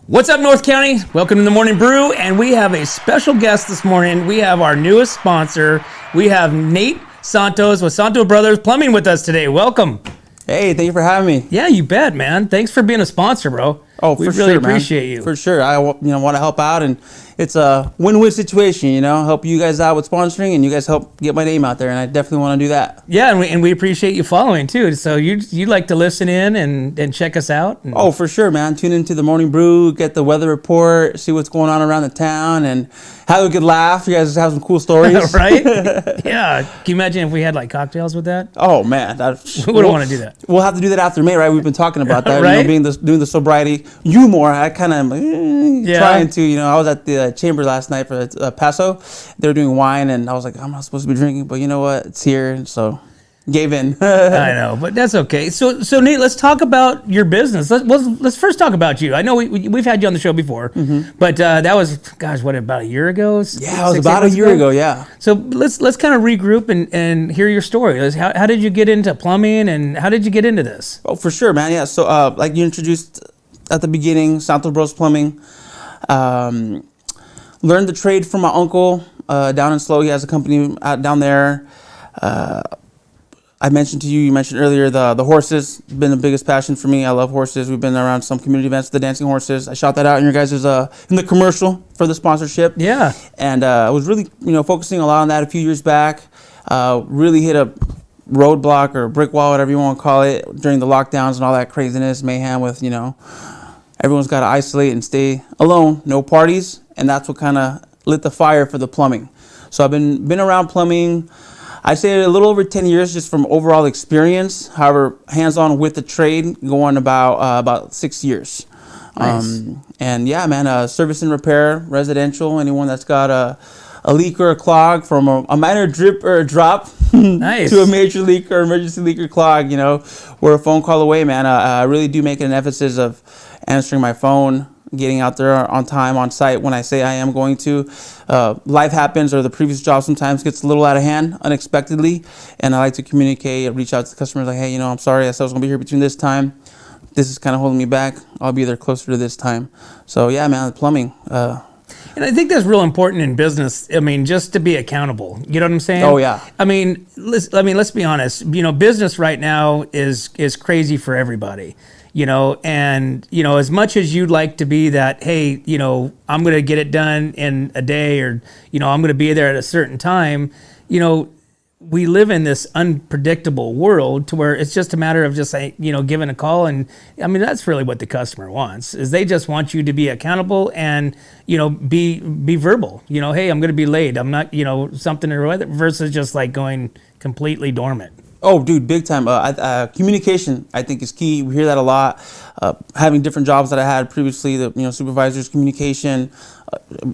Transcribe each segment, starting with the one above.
What's up, North County? Welcome to the Morning Brew, and we have a special guest this morning. We have our newest sponsor. We have Nate Santos with Santos Bros Plumbing with us today. Welcome. Hey, thank you for having me. Yeah, you bet, man. Thanks for being a sponsor, bro. Oh, we for really sure, appreciate man. you. For sure. I want to help out, and it's a win-win situation, help you guys out with sponsoring, and you guys help get my name out there, and I definitely want to do that. Yeah, and we appreciate you following, too. So you like to listen in and check us out? Oh, for sure, man. Tune into the Morning Brew, get the weather report, see what's going on around the town, and have a good laugh. You guys have some cool stories. Right? Yeah. Can you imagine if we had, like, cocktails with that? Oh, man. We wouldn't want to do that. We'll have to do that after May, right? We've been talking about that, Right? Doing the sobriety. You more. I kind of trying to, I was at the chamber last night for Paso. They were doing wine, and I was like, I'm not supposed to be drinking, but you know what? It's here, and so gave in. I know, but that's okay. So Nate, let's talk about your business. Let's first talk about you. I know we've had you on the show before, but that was, gosh, what, about a year ago? Yeah, it was about a year ago, yeah. So let's kind of regroup and hear your story. How did you get into plumbing, and how did you get into this? Oh, for sure, man. Yeah, so like you introduced at the beginning, Santos Bros Plumbing. Learned the trade from my uncle down in Slow. He has a company out down there. I mentioned to you, you mentioned earlier, the horses. Been the biggest passion for me. I love horses. We've been around some community events with the dancing horses. I shot that out in your guys' in the commercial for the sponsorship. Yeah. And I was really, focusing a lot on that a few years back. Really hit a roadblock or brick wall, whatever you want to call it, during the lockdowns and all that craziness, mayhem with, everyone's got to isolate and stay alone, no parties. And that's what kind of lit the fire for the plumbing. So I've been around plumbing, I'd say a little over 10 years just from overall experience. However, hands-on with the trade, going about 6 years. Nice. And yeah, man, service and repair, residential, anyone that's got a leak or a clog, from a minor drip or a drop Nice. to a major leak or emergency leak or clog, we're a phone call away, man. I really do make an emphasis of answering my phone, getting out there on time, on site when I say I am going to. Life happens, or the previous job sometimes gets a little out of hand unexpectedly, and I like to communicate, reach out to the customers like, hey, I'm sorry, I said I was going to be here between this time. This is kind of holding me back. I'll be there closer to this time. So yeah, man, plumbing. And I think that's real important in business. I mean, just to be accountable. You know what I'm saying? Oh, yeah. I mean, let's be honest. Business right now is crazy for everybody. And as much as you'd like to be that, hey, I'm going to get it done in a day, or I'm going to be there at a certain time. We live in this unpredictable world to where it's just a matter of just giving a call. And I mean, that's really what the customer wants, is they just want you to be accountable and, be verbal, hey, I'm going to be late. I'm not, something or other, versus just like going completely dormant. Oh, dude, big time. Communication, I think, is key. We hear that a lot. Having different jobs that I had previously, the supervisors, communication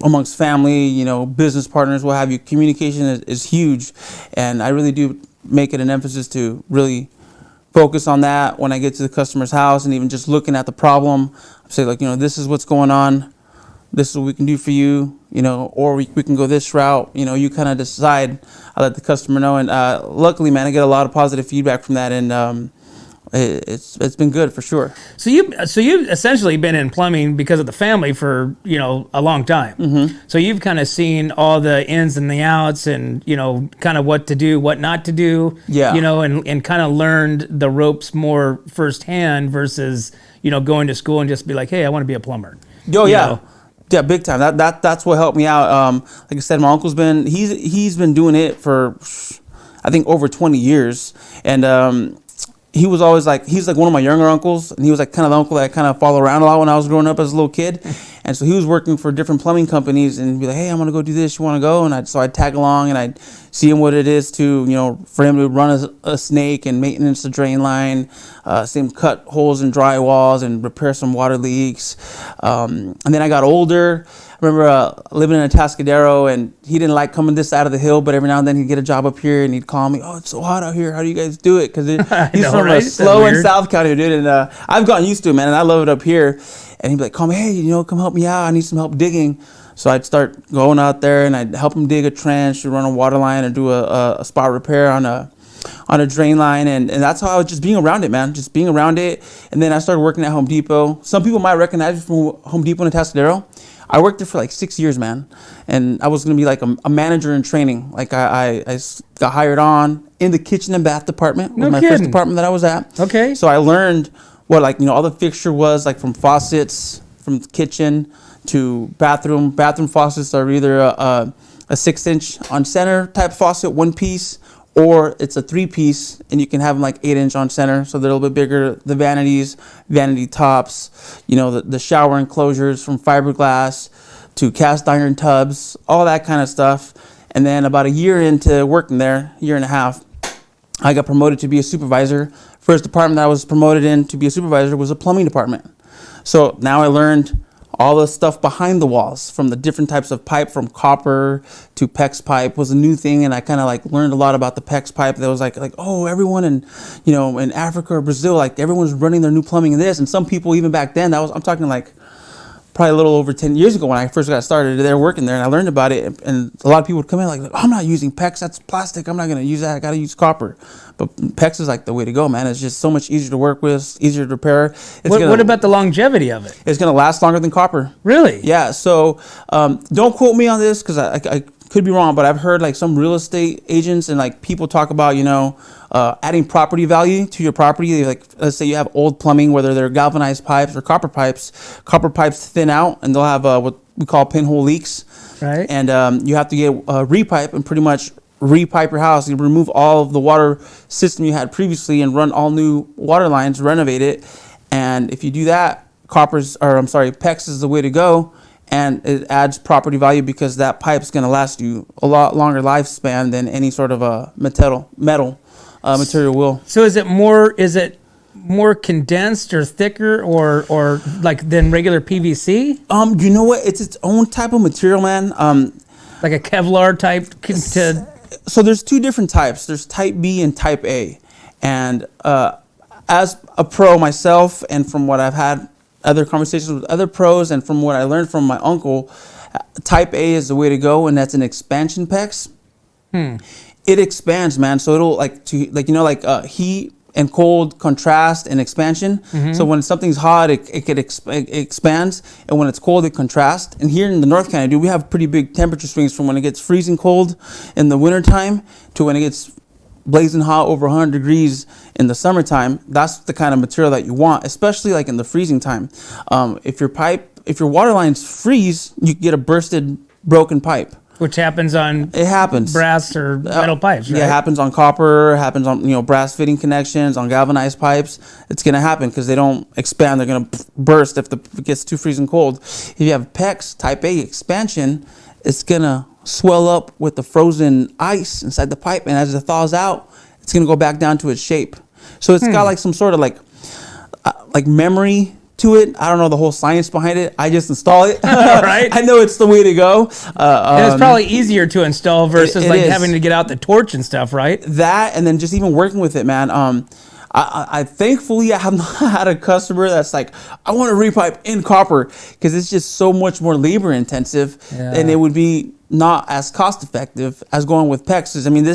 amongst family, business partners, what have you. Communication is huge, and I really do make it an emphasis to really focus on that when I get to the customer's house, and even just looking at the problem. Say this is what's going on. This is what we can do for you, or we can go this route. You kind of decide. I let the customer know, and luckily, man, I get a lot of positive feedback from that, and it's been good for sure. So you've essentially been in plumbing because of the family for a long time. Mm-hmm. So you've kind of seen all the ins and the outs, and kind of what to do, what not to do. Yeah. And kind of learned the ropes more firsthand versus going to school and just be like, hey, I want to be a plumber. Oh yeah. Yeah, big time. That's what helped me out. Like I said, my uncle's he's been doing it for, I think, over 20 years, and he was always he's like one of my younger uncles, and he was like kind of the uncle that I kind of follow around a lot when I was growing up as a little kid. And so he was working for different plumbing companies and be like, hey, I'm going to go do this. You want to go? And so I'd tag along, and I'd see him what it is to, for him to run a snake and maintenance the drain line, same cut holes in dry walls and repair some water leaks. And then I got older. I remember living in Atascadero, and he didn't like coming this side of the hill, but every now and then he'd get a job up here, and he'd call me, oh, it's so hot out here. How do you guys do it? Because he's from Slow in South County, dude. And I've gotten used to it, man, and I love it up here. And he'd be like, call me, hey, come help me out. I need some help digging. So I'd start going out there, and I'd help him dig a trench, or run a water line, or do a spot repair on on a drain line, and that's how I was just being around it, man, just being around it. And then I started working at Home Depot. Some people might recognize me from Home Depot in Atascadero. I worked there for like 6 years, man, and I was gonna be like a manager in training. Like I got hired on in the kitchen and bath department. No was my kidding. first department that I was at. Okay. So I learned what, like, all the fixture was, like from faucets, from the kitchen to bathroom. Bathroom faucets are either a 6-inch on center type faucet, one piece, or it's a 3-piece, and you can have them like 8-inch on center, so they're a little bit bigger. The vanities, vanity tops, the shower enclosures from fiberglass to cast iron tubs, all that kind of stuff. And then about a year into working there, year and a half, I got promoted to be a supervisor. First department that I was promoted in to be a supervisor was a plumbing department. So now I learned all the stuff behind the walls, from the different types of pipe, from copper to PEX pipe was a new thing. And I kind of like learned a lot about the PEX pipe. That was like, oh, everyone in Africa or Brazil, like everyone's running their new plumbing in this. And some people even back then, I'm talking like probably a little over 10 years ago when I first got started there working there, and I learned about it. And a lot of people would come in like, I'm not using PEX, that's plastic, I'm not going to use that, I got to use copper. But PEX is like the way to go, man. It's just so much easier to work with, easier to repair. What about the longevity of it? It's going to last longer than copper. Really? Yeah, so don't quote me on this because I could be wrong, but I've heard like some real estate agents and like people talk about, adding property value to your property. Like, let's say you have old plumbing, whether they're galvanized pipes or copper pipes. Copper pipes thin out and they'll have what we call pinhole leaks. Right. And you have to get a repipe and pretty much repipe your house. You remove all of the water system you had previously and run all new water lines, renovate it. And if you do that, PEX is the way to go. And it adds property value because that pipe is going to last you a lot longer lifespan than any sort of a metal material will. So is it more condensed or thicker or like than regular PVC? You know what? It's its own type of material, man. Like a Kevlar type So there's two different types. There's type B and type A. And as a pro myself, and from what I've had other conversations with other pros, and from what I learned from my uncle, type A is the way to go, and that's an expansion PEX. It expands, man. So it'll heat and cold, contrast and expansion. So when something's hot, it expands, and when it's cold, it contrasts. And here in the North Canada, we have pretty big temperature swings from when it gets freezing cold in the wintertime to when it gets blazing hot over 100 degrees in the summertime. That's the kind of material that you want, especially like in the freezing time. If your water lines freeze, you get a bursted, broken pipe. Which happens on brass or metal pipes, right? Yeah, it happens on copper, happens on brass fitting connections, on galvanized pipes. It's going to happen because they don't expand. They're going to burst if it gets too freezing cold. If you have PEX, type A expansion, it's going to swell up with the frozen ice inside the pipe, and as it thaws out, it's going to go back down to its shape. So it's got like some sort of like memory to it. I don't know the whole science behind it. I just install it. Right. I know it's the way to go. And it's probably easier to install versus having to get out the torch and stuff, right? That, and then just even working with it, man. I thankfully I have not had a customer that's like, I want to repipe in copper, because it's just so much more labor intensive, and it would be not as cost effective as going with PEX. I mean,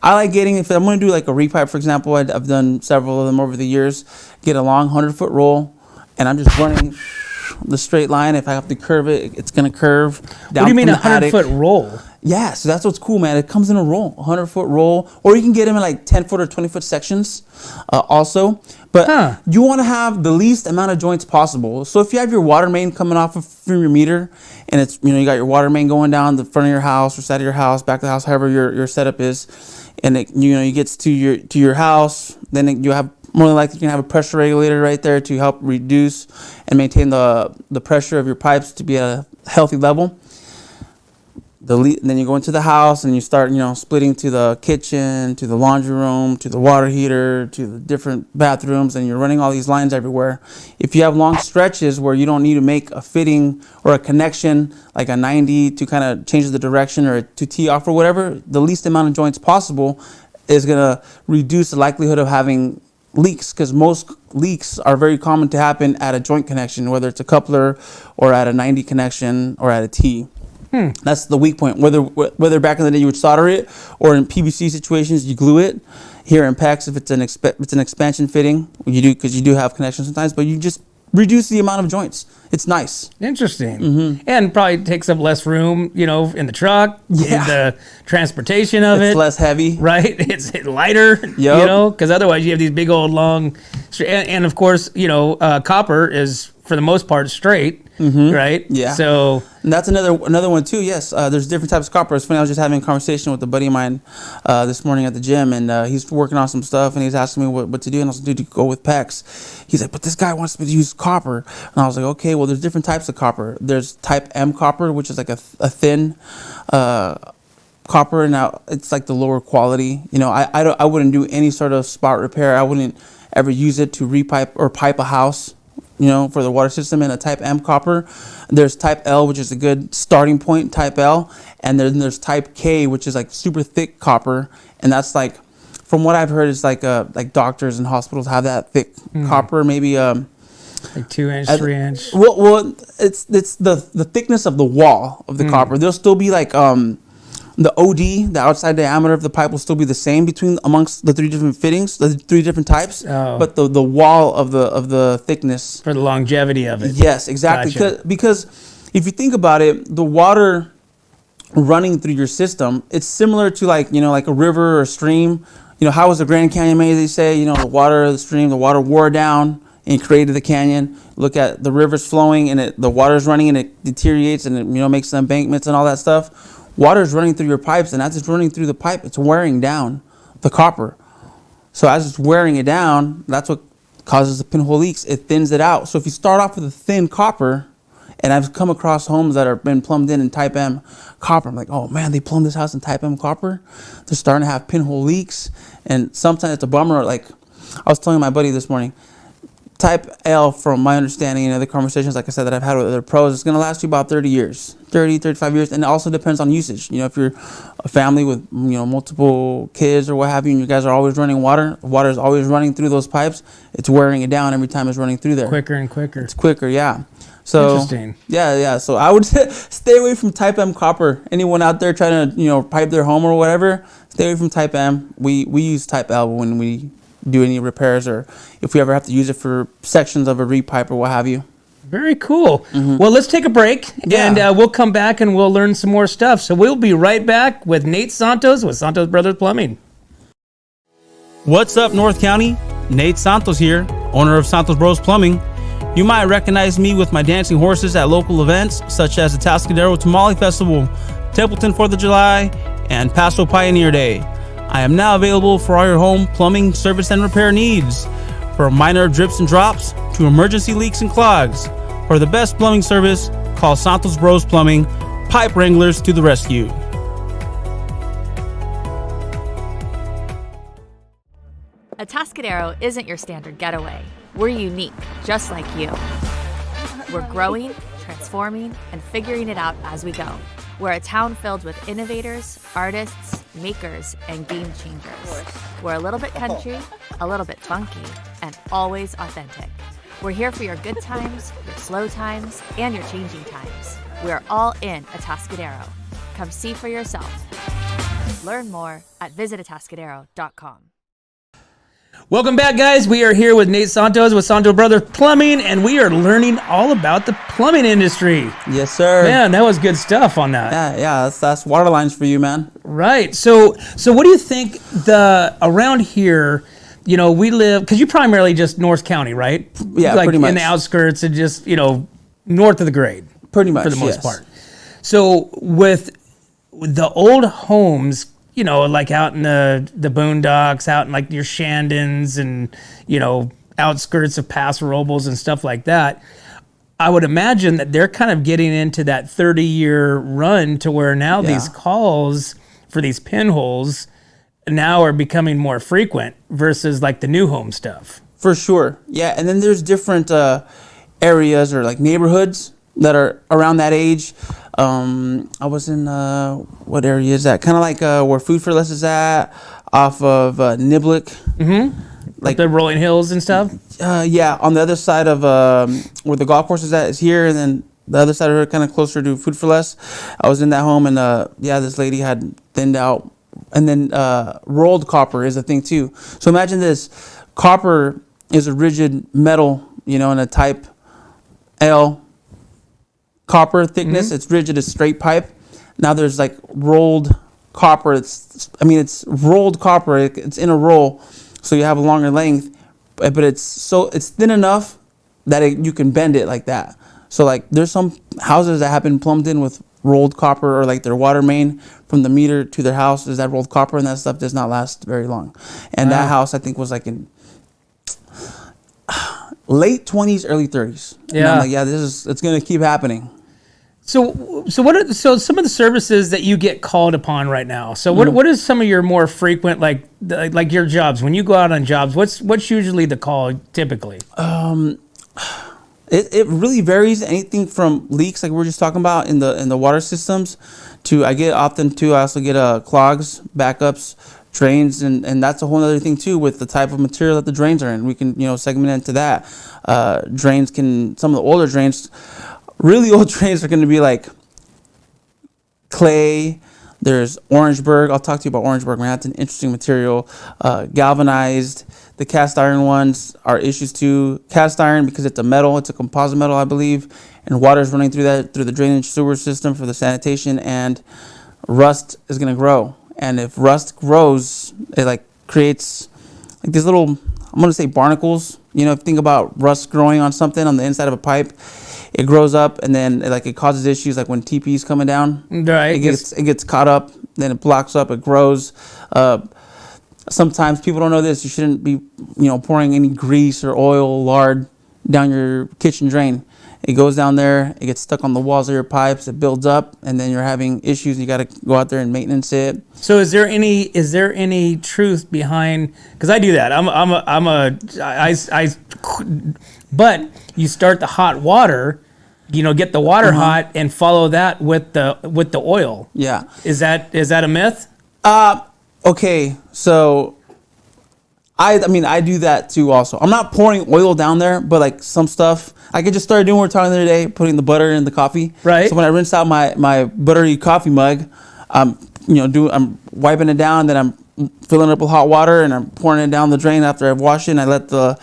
I like getting, if I'm going to do like a repipe, for example, I've done several of them over the years, get a long 100-foot roll, and I'm just running the straight line. If I have to curve it, it's going to curve down. What do you mean a from the 100-foot roll? Yeah, so that's what's cool, man. It comes in a roll, 100-foot roll, or you can get them in like 10-foot or 20-foot sections also. But you want to have the least amount of joints possible. So if you have your water main coming off from your meter, and it's, you got your water main going down the front of your house or side of your house, back of the house, however your setup is, and it gets to your house, then you have, more than likely, you can have a pressure regulator right there to help reduce and maintain the pressure of your pipes to be at a healthy level. Then you go into the house and you start, splitting to the kitchen, to the laundry room, to the water heater, to the different bathrooms, and you're running all these lines everywhere. If you have long stretches where you don't need to make a fitting or a connection, like a 90 to kind of change the direction or to tee off or whatever, the least amount of joints possible is going to reduce the likelihood of having leaks, because most leaks are very common to happen at a joint connection, whether it's a coupler or at a 90 connection or at a T. That's the weak point. Whether back in the day you would solder it, or in PVC situations you glue it. Here in PEX, if it's an expansion fitting, you do, because you do have connections sometimes, but you just reduce the amount of joints. It's nice. Interesting. And probably takes up less room, in the truck, in the transportation of it. It's less heavy. Right? It's lighter, because otherwise you have these big old long, and of course, copper is for the most part straight, right? Yeah. So and that's another one too. Yes, there's different types of copper. It's funny. I was just having a conversation with a buddy of mine this morning at the gym, and he's working on some stuff, and he's asking me what to do, and I was like, dude, to go with PEX. He's like, but this guy wants me to use copper, and I was like, okay, well, there's different types of copper. There's type M copper, which is like a thin copper. Now it's like the lower quality. I wouldn't do any sort of spot repair. I wouldn't ever use it to repipe or pipe a house, for the water system. In a type M copper, there's type L, which is a good starting point, type L, and then there's type K, which is like super thick copper, and that's like, from what I've heard, is like doctors and hospitals have that thick copper, maybe like 2-inch, 3-inch. Well, it's the thickness of the wall of the copper. There'll still be like the OD, the outside diameter of the pipe, will still be the same amongst the 3 different fittings, the 3 different types. Oh. But the wall of the thickness, For the longevity of it. yes, exactly. Gotcha. Because if you think about it, the water running through your system, it's similar to like a river or stream. How was the Grand Canyon made? They say the water, the stream, the water wore down and created the canyon. Look at the rivers flowing, and the water's running, and it deteriorates, and it makes the embankments and all that stuff. Water is running through your pipes, and as it's running through the pipe, it's wearing down the copper. So as it's wearing it down, that's what causes the pinhole leaks. It thins it out. So if you start off with a thin copper, and I've come across homes that have been plumbed in type M copper, I'm like, oh man, they plumbed this house in type M copper. They're starting to have pinhole leaks, and sometimes it's a bummer. Like I was telling my buddy this morning, type L, from my understanding and other conversations, like I said, that I've had with other pros, it's going to last you about 30 years, 35 years. And it also depends on usage. If you're a family with, multiple kids or what have you, and you guys are always running water is always running through those pipes, it's wearing it down every time it's running through there. Quicker and quicker. It's quicker, yeah. So, interesting. Yeah. So I would stay away from type M copper. Anyone out there trying to, pipe their home or whatever, stay away from type M. We use type L when we do any repairs, or if we ever have to use it for sections of a repipe or what have you. Very cool. Well, let's take a break, and we'll come back and we'll learn some more stuff. So we'll be right back with Nate Santos with Santos Bros Plumbing. What's up, North County? Nate Santos here, owner of Santos Bros Plumbing. You might recognize me with my dancing horses at local events such as the Tascadero Tamale Festival, Templeton 4th of July, and Paso Pioneer Day. I am now available for all your home plumbing service and repair needs, from minor drips and drops to emergency leaks and clogs. For the best plumbing service, call Santos Bros Plumbing, pipe wranglers to the rescue. Atascadero isn't your standard getaway. We're unique, just like you. We're growing, transforming, and figuring it out as we go. We're a town filled with innovators, artists, makers, and game changers. We're a little bit country, a little bit funky, and always authentic. We're here for your good times, your slow times, and your changing times. We're all in Atascadero. Come see for yourself. Learn more at visitatascadero.com. Welcome back, guys. We are here with Nate Santos with Santos Bros Plumbing, and we are learning all about the plumbing industry. Yes, sir. Man, that was good stuff on that. Yeah. That's water lines for you, man. Right. So what do you think around here? We live, because you primarily just North County, right? Yeah, like pretty much. In the outskirts and just north of the grade. Pretty much, for the most yes. part. So with the old homes, like out in the boondocks, out in like your Shandons and, outskirts of Paso Robles and stuff like that, I would imagine that they're kind of getting into that 30-year run to where now these calls for these pinholes now are becoming more frequent versus like the new home stuff. For sure. Yeah. And then there's different areas or like neighborhoods that are around that age. I was in, what area is that? Kind of like where Food for Less is at, off of Niblick. Mm-hmm. Like the rolling hills and stuff? Yeah, on the other side of where the golf course is at is here, and then the other side of her, kind of closer to Food for Less. I was in that home, and this lady had thinned out, and then rolled copper is a thing too. So imagine this: copper is a rigid metal, in a type L copper thickness. It's rigid as straight pipe. Now there's like rolled copper. It's rolled copper. It's in a roll, so you have a longer length, but it's thin enough that you can bend it like that. So like there's some houses that have been plumbed in with rolled copper, or like their water main from the meter to their house is that rolled copper, and that stuff does not last very long. And that house, I think, was like in late 20s, early 30s. Yeah. And I'm like, it's going to keep happening. So what are some of the services that you get called upon right now? So what is some of your more frequent, like your jobs? When you go out on jobs, what's usually the call typically? It really varies. Anything from leaks, like we were just talking about in the water systems, to I also get clogs, backups, drains, and that's a whole other thing too with the type of material that the drains are in. We can segment into that. Some of the older drains, really old drains, are going to be like clay. There's Orangeburg. I'll talk to you about Orangeburg, man. That's an interesting material. Galvanized. The cast iron ones are issues too. Cast iron, because it's a metal, it's a composite metal, I believe, and water's running through the drainage sewer system for the sanitation, and rust is going to grow. And if rust grows, it like creates like these little, I'm going to say barnacles. If you think about rust growing on something on the inside of a pipe, it grows up, and then it causes issues like when TP is coming down. Right. It gets caught up, then it blocks up, it grows. Sometimes people don't know this. You shouldn't be, pouring any grease or oil, lard down your kitchen drain. It goes down there, it gets stuck on the walls of your pipes, it builds up, and then you're having issues. You got to go out there and maintenance it. So is there any truth behind? Because I do that. But you start the hot water, get the water hot and follow that with the oil. Yeah. Is that a myth? Okay, so I do that too also. I'm not pouring oil down there, but like some stuff I could just start doing. We were talking the other day, putting the butter in the coffee. Right. So when I rinse out my buttery coffee mug, I'm wiping it down, then I'm filling it up with hot water, and I'm pouring it down the drain after I've washed it, and I let the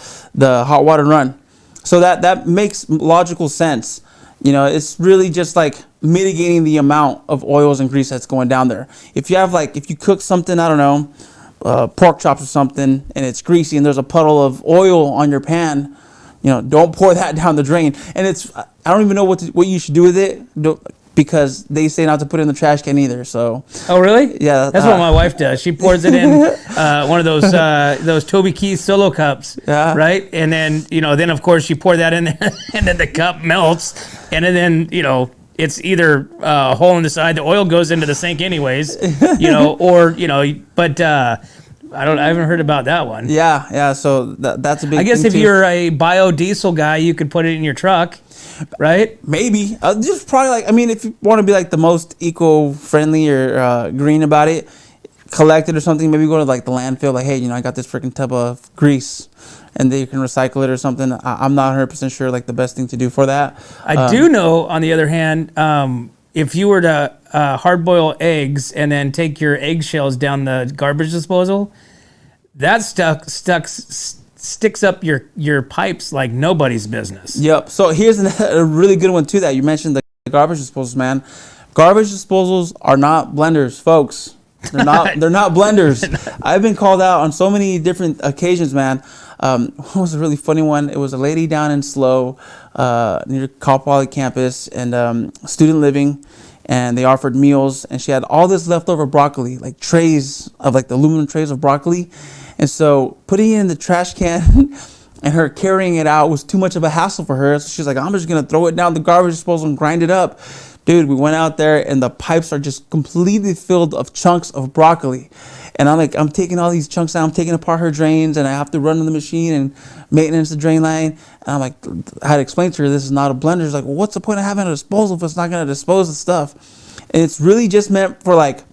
hot water run. So that makes logical sense. It's really just like mitigating the amount of oils and grease that's going down there. If you cook something, I don't know, pork chops or something, and it's greasy and there's a puddle of oil on your pan, don't pour that down the drain. And I don't even know what you should do with it, because they say not to put it in the trash can either. So. Oh really? Yeah. That's what my wife does. She pours it in one of those Toby Keith solo cups. Yeah. Right. And then then of course you pour that in there, and then the cup melts, and then it's either a hole in the side. The oil goes into the sink anyways. But I haven't heard about that one. Yeah. So that's a big. I guess thing if too. you're a biodiesel guy, you could put it in your truck. Right? Maybe. Just probably if you want to be like the most eco-friendly or green about it, collect it or something. Maybe go to like the landfill, like, hey, I got this freaking tub of grease, and they can recycle it or something. I'm not 100% sure like the best thing to do for that. I do know, on the other hand, if you were to hard boil eggs and then take your eggshells down the garbage disposal, that sticks up your pipes like nobody's business. Yep. So here's a really good one too that you mentioned, the garbage disposals, man. Garbage disposals are not blenders, folks. They're not blenders. I've been called out on so many different occasions, man. What was a really funny one? It was a lady down in SLO, near Cal Poly campus, and student living, and they offered meals, and she had all this leftover broccoli, like trays of like the aluminum trays of broccoli. And so putting it in the trash can and her carrying it out was too much of a hassle for her. So she's like, I'm just going to throw it down the garbage disposal and grind it up. Dude, we went out there and the pipes are just completely filled of chunks of broccoli. And I'm taking all these chunks out. I'm taking apart her drains, and I have to run to the machine and maintenance the drain line. And I'm like, I had to explain to her, this is not a blender. She's like, well, what's the point of having a disposal if it's not going to dispose of stuff? And it's really just meant for like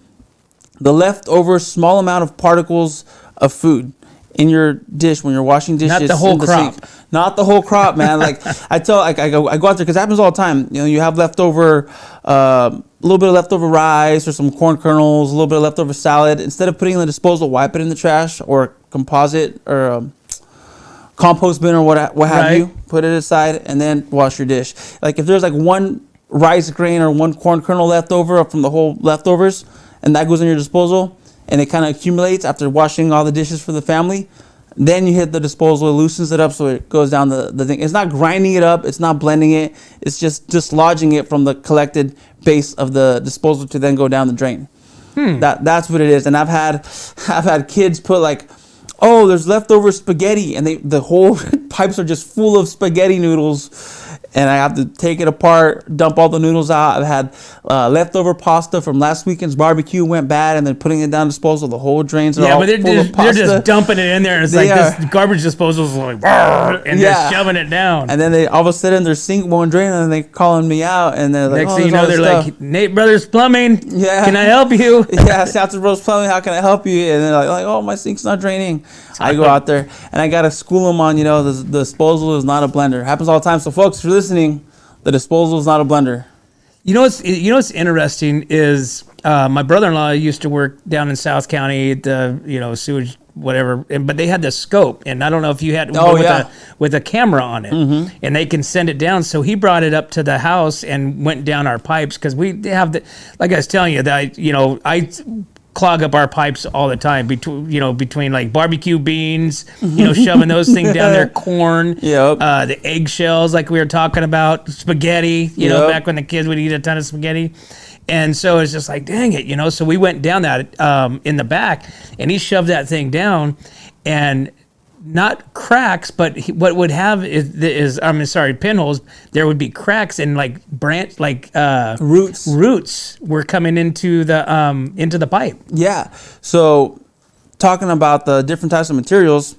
the leftover small amount of particles of food. in your dish when you're washing dishes. Not the whole crop. Sink. Not the whole crop, man. Like I go out there because it happens all the time. You know, you have leftover, a little bit of leftover rice or some corn kernels, a little bit of leftover salad. Instead of putting it in the disposal, wipe it in the trash or composite or compost bin or what have you. Put it aside and then wash your dish. Like if there's like one rice grain or one corn kernel left over from the whole leftovers, and that goes in your disposal, and it kind of accumulates after washing all the dishes for the family, then you hit the disposal, it loosens it up so it goes down the thing. It's not grinding it up, it's not blending it, it's just dislodging it from the collected base of the disposal to then go down the drain. That's what it is. And I've had kids put like, oh, there's leftover spaghetti, and the whole pipes are just full of spaghetti noodles, and I have to take it apart, dump all the noodles out. I've had leftover pasta from last weekend's barbecue went bad, and then putting it down disposal, the whole drains are all full of pasta. They're just dumping it in there, and it's this garbage disposal is like, and they're shoving it down. And then they all of a sudden their sink won't drain, and they calling me out, and they're like, next thing you know, they're like, Nate Brothers Plumbing, can I help you? Santos Bros Plumbing, how can I help you? And they're like, oh, my sink's not draining. I go out there and I gotta school them on, the disposal is not a blender. It happens all the time. So folks, if you're listening, the disposal is not a blender. What's interesting is my brother-in-law used to work down in South County at the sewage whatever, but they had the scope, and I don't know if you had with a camera on it, and they can send it down. So he brought it up to the house and went down our pipes because we have like I was telling you that I clog up our pipes all the time between like barbecue beans, shoving those things down there, corn, the eggshells like we were talking about, spaghetti, back when the kids would eat a ton of spaghetti. And so it's just like, dang it, so we went down that in the back, and he shoved that thing down, and not cracks, but what would have is pinholes. There would be cracks and like roots were coming into the pipe. Yeah. So talking about the different types of materials,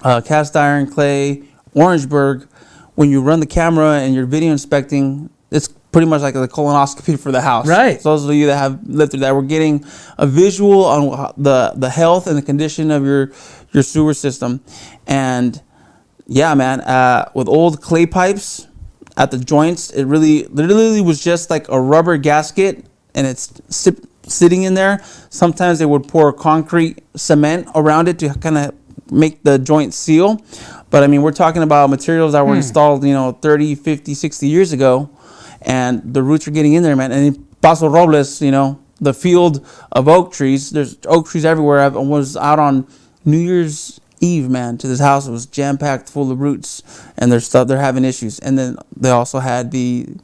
cast iron, clay, Orangeburg, when you run the camera and you're video inspecting, it's pretty much like the colonoscopy for the house. Right. So those of you that have lived through that, we're getting a visual on the health and the condition of your sewer system. And yeah, man, with old clay pipes at the joints, it literally was just like a rubber gasket, and it's sitting in there. Sometimes they would pour concrete cement around it to kind of make the joint seal. But I mean, we're talking about materials that were installed, 30, 50, 60 years ago. And the roots are getting in there, man. And in Paso Robles, the field of oak trees, there's oak trees everywhere. I was out on New Year's Eve, man, to this house. It was jam-packed full of roots, and they're having issues. And then they also had too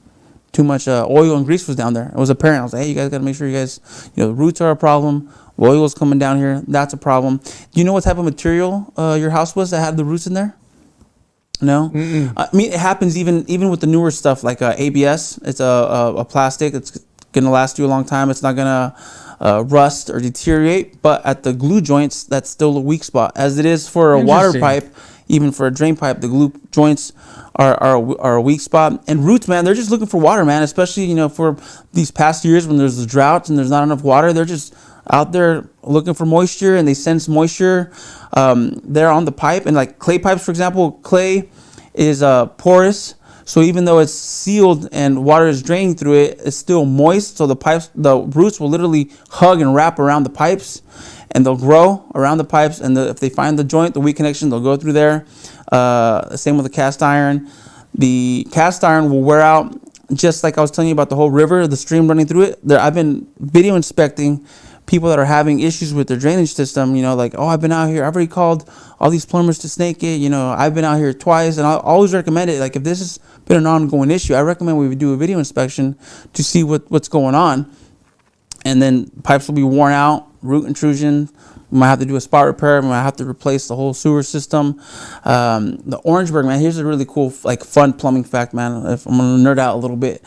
much oil and grease was down there. It was apparent. I was like, hey, you guys got to make sure you guys, the roots are a problem. Oil's coming down here. That's a problem. Do you know what type of material your house was that had the roots in there? No, I mean, it happens even with the newer stuff like ABS. It's a plastic. It's gonna last you a long time. It's not gonna rust or deteriorate. But at the glue joints, that's still a weak spot, as it is for a water pipe. Even for a drain pipe, the glue joints are a weak spot. And roots, man, they're just looking for water, man. Especially for these past years when there's the droughts and there's not enough water, they're just out there looking for moisture, and they sense moisture there on the pipe. And like clay pipes, for example, clay is porous, so even though it's sealed and water is draining through it, it's still moist. So the roots will literally hug and wrap around the pipes, and they'll grow around the pipes. And if they find the joint, the weak connection, they'll go through there. Same with the cast iron. The cast iron will wear out, just like I was telling you about the whole river, the stream running through it. I've been video inspecting people that are having issues with their drainage system, like, oh, I've been out here, I've already called all these plumbers to snake it, I've been out here twice, and I always recommend it. Like, if this has been an ongoing issue, I recommend we do a video inspection to see what's going on. And then pipes will be worn out, root intrusion. We might have to do a spot repair. We might have to replace the whole sewer system. The Orangeburg, man, here's a really cool, fun plumbing fact, man. If I'm going to nerd out a little bit.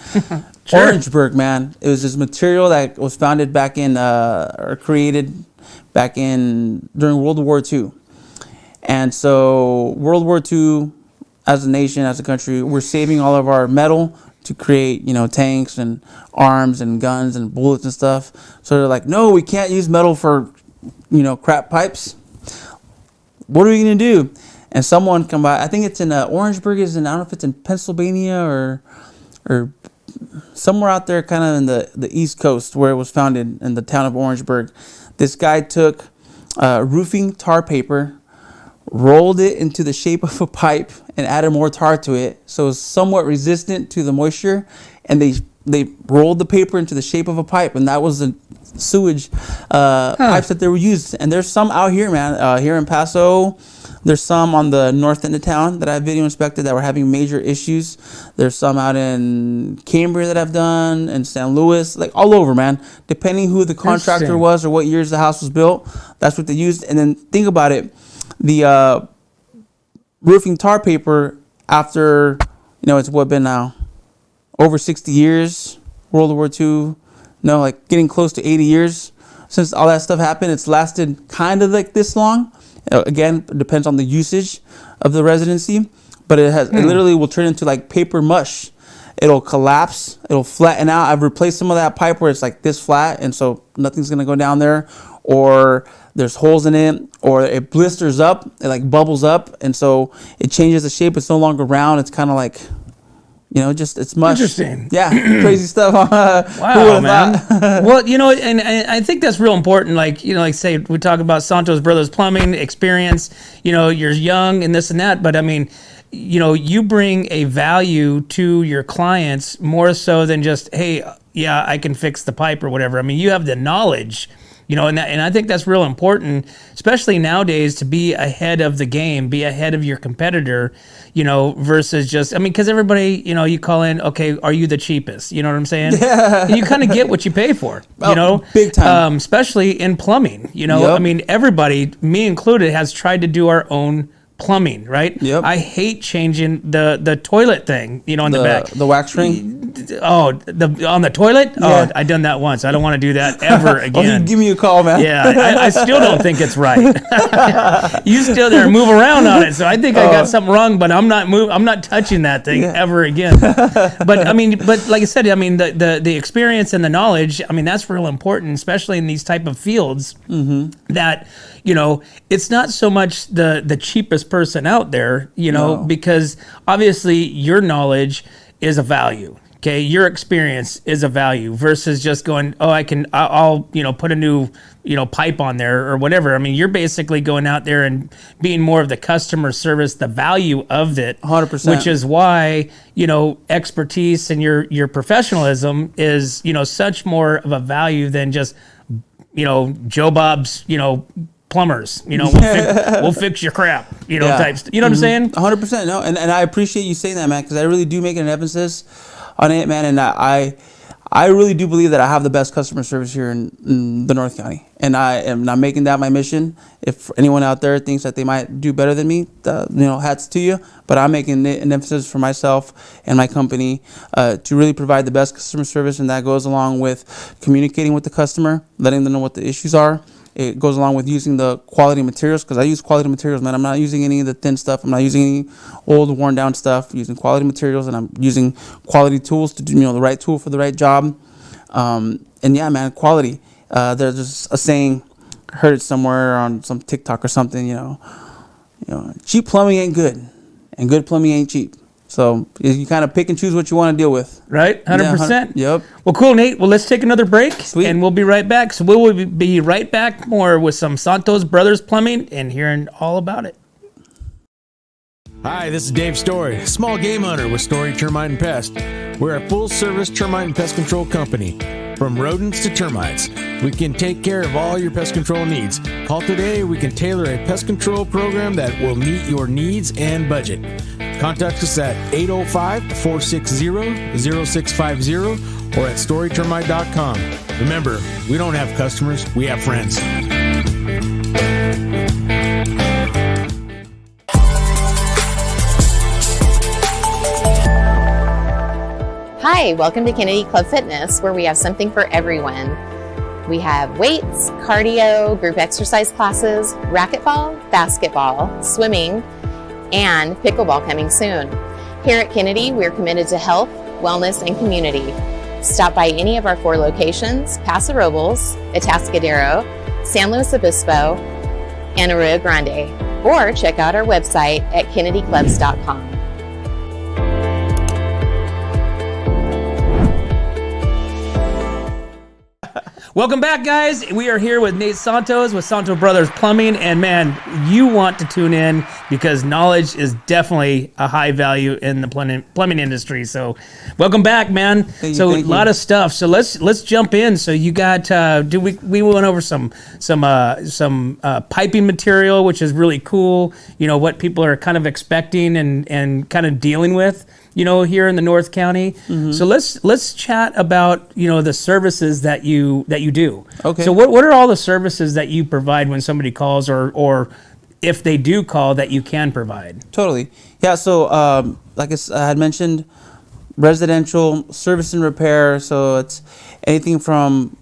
Sure. Orangeburg, man, it was this material that was founded back in, or created back during World War II. And so World War II, as a nation, as a country, we're saving all of our metal to create, tanks and arms and guns and bullets and stuff. So they're like, no, we can't use metal for, crap pipes. what are we going to do? And someone come by, I think it's in Orangeburg, I don't know if it's in Pennsylvania or somewhere out there kind of in the East Coast where it was founded in the town of Orangeburg. This guy took roofing tar paper, rolled it into the shape of a pipe and added more tar to it so it's somewhat resistant to the moisture, and they rolled the paper into the shape of a pipe, and that was the sewage pipes that they were used. And there's some out here, man, here in Paso. There's some on the north end of town that I video inspected that were having major issues. There's some out in Cambria that I've done, and San Luis, like all over, man. Depending who the contractor was or what years the house was built, that's what they used. And then think about it, the roofing tar paper after, it's what been now? Over 60 years, World War II, like getting close to 80 years since all that stuff happened. It's lasted kind of like this long. Again, it depends on the usage of the residency, but it literally will turn into like paper mush. It'll collapse, it'll flatten out. I've replaced some of that pipe where it's like this flat, and so nothing's gonna go down there, or there's holes in it, or it blisters up, it like bubbles up, and so it changes the shape. It's no longer round. It's kind of like, it's much. Interesting. Yeah, crazy stuff. Wow, man. Well, and I think that's real important. Like, say we talk about Santos Bros Plumbing experience, you're young and this and that, but I mean, you bring a value to your clients more so than just, hey, yeah, I can fix the pipe or whatever. I mean, you have the knowledge. And I think that's real important, especially nowadays, to be ahead of the game, be ahead of your competitor, versus just, because everybody, you call in, okay, are you the cheapest? You know what I'm saying? Yeah. You kind of get what you pay for, big time. Especially in plumbing, Yep. Everybody, me included, has tried to do our own plumbing, right? Yep. I hate changing the toilet thing, in the back. The wax ring? Oh, on the toilet? Yeah. Oh, I done that once. I don't want to do that ever again. Give me a call, man. Yeah, I still don't think it's right. You still there move around on it, so I think I got something wrong, but I'm not touching that thing ever again. But like I said, the experience and the knowledge, that's real important, especially in these type of fields that, it's not so much the cheapest person out there, because obviously your knowledge is a value. Okay, your experience is a value versus just going, I'll put a new, pipe on there or whatever. You're basically going out there and being more of the customer service, the value of it. 100%. Which is why, expertise and your professionalism is, such more of a value than just, Joe Bob's, plumbers, we'll fix your crap, type. You know what I'm saying? 100%. No, and I appreciate you saying that, man, because I really do make an emphasis on it, man. And I really do believe that I have the best customer service here in the North County, and I am not making that my mission. If anyone out there thinks that they might do better than me, hats to you. But I'm making an emphasis for myself and my company to really provide the best customer service, and that goes along with communicating with the customer, letting them know what the issues are. It goes along with using the quality materials, because I use quality materials, man. I'm not using any of the thin stuff. I'm not using any old, worn down stuff. I'm using quality materials, and I'm using quality tools to do, the right tool for the right job. And yeah, man, quality. There's just a saying, I heard it somewhere on some TikTok or something, cheap plumbing ain't good, and good plumbing ain't cheap. So you kind of pick and choose what you want to deal with. Right, 100%. Yep. Well, cool, Nate. Well, let's take another break. Sweet. And we'll be right back. So we will be right back more with some Santos Bros Plumbing and hearing all about it. Hi, this is Dave Story, small game hunter with Story Termite and Pest. We're a full-service termite and pest control company. From rodents to termites, we can take care of all your pest control needs. Call today. We can tailor a pest control program that will meet your needs and budget. Contact us at 805-460-0650 or at storytermite.com. Remember, we don't have customers, we have friends. Hi, welcome to Kennedy Club Fitness, where we have something for everyone. We have weights, cardio, group exercise classes, racquetball, basketball, swimming, and pickleball coming soon. Here at Kennedy, we're committed to health, wellness, and community. Stop by any of our 4 locations: Paso Robles, Atascadero, San Luis Obispo, and Arroyo Grande. or check out our website at kennedyclubs.com. Welcome back, guys. We are here with Nate Santos with Santos Bros Plumbing, and man, you want to tune in because knowledge is definitely a high value in the plumbing industry. So, welcome back, man. Thank a you. lot of stuff. So let's jump in. So you got we went over some piping material, which is really cool. You know what people are kind of expecting and kind of dealing with, here in the North County. Mm-hmm. So let's chat about, the services that you do. Okay. So what are all the services that you provide when somebody calls, or if they do call, that you can provide? Totally. Yeah. So like I had mentioned, residential service and repair. So it's anything from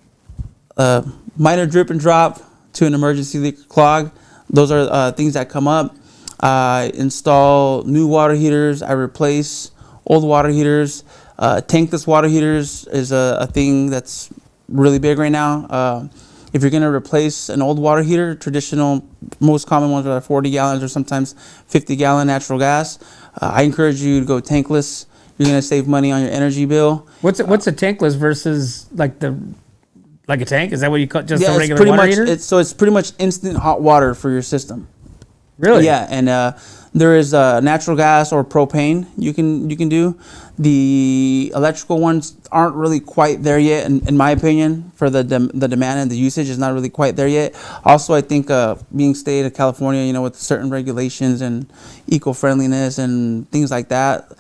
minor drip and drop to an emergency leak or clog. Those are things that come up. I install new water heaters. I replace old water heaters. Tankless water heaters is a thing that's really big right now. If you're going to replace an old water heater, traditional, most common ones are 40 gallons or sometimes 50-gallon natural gas. I encourage you to go tankless. You're going to save money on your energy bill. What's a tankless versus like a tank? Is that what you call just a it's regular pretty water much, heater? It's pretty much instant hot water for your system. Really? Yeah, and there is natural gas or propane you can do. The electrical ones aren't really quite there yet, in my opinion, for the demand and the usage is not really quite there yet. Also, I think being state of California, with certain regulations and eco-friendliness and things like that,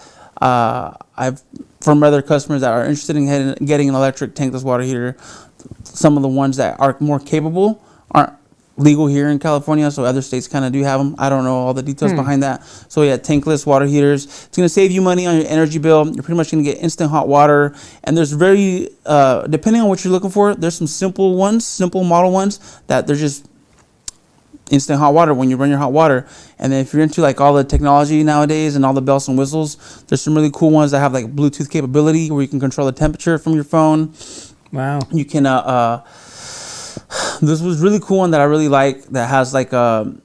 I've from other customers that are interested in getting an electric tankless water heater, some of the ones that are more capable aren't legal here in California, so other states kind of do have them. I don't know all the details behind that. So yeah, tankless water heaters. It's going to save you money on your energy bill. You're pretty much going to get instant hot water. And there's very, depending on what you're looking for, there's some simple model ones that they're just instant hot water when you run your hot water. And then if you're into like all the technology nowadays and all the bells and whistles, there's some really cool ones that have like Bluetooth capability where you can control the temperature from your phone. Wow. You can, this was really cool one that I really like that has like a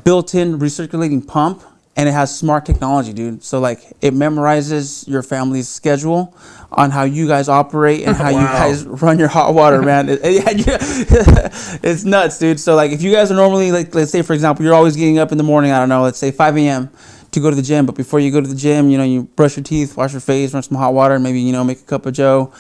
built-in recirculating pump, and it has smart technology, dude. So like it memorizes your family's schedule on how you guys operate and how you guys run your hot water, man. It's nuts, dude. So like if you guys are normally like, let's say for example, you're always getting up in the morning, I don't know, let's say 5 a.m. to go to the gym, but before you go to the gym, you brush your teeth, wash your face, run some hot water, and maybe, make a cup of joe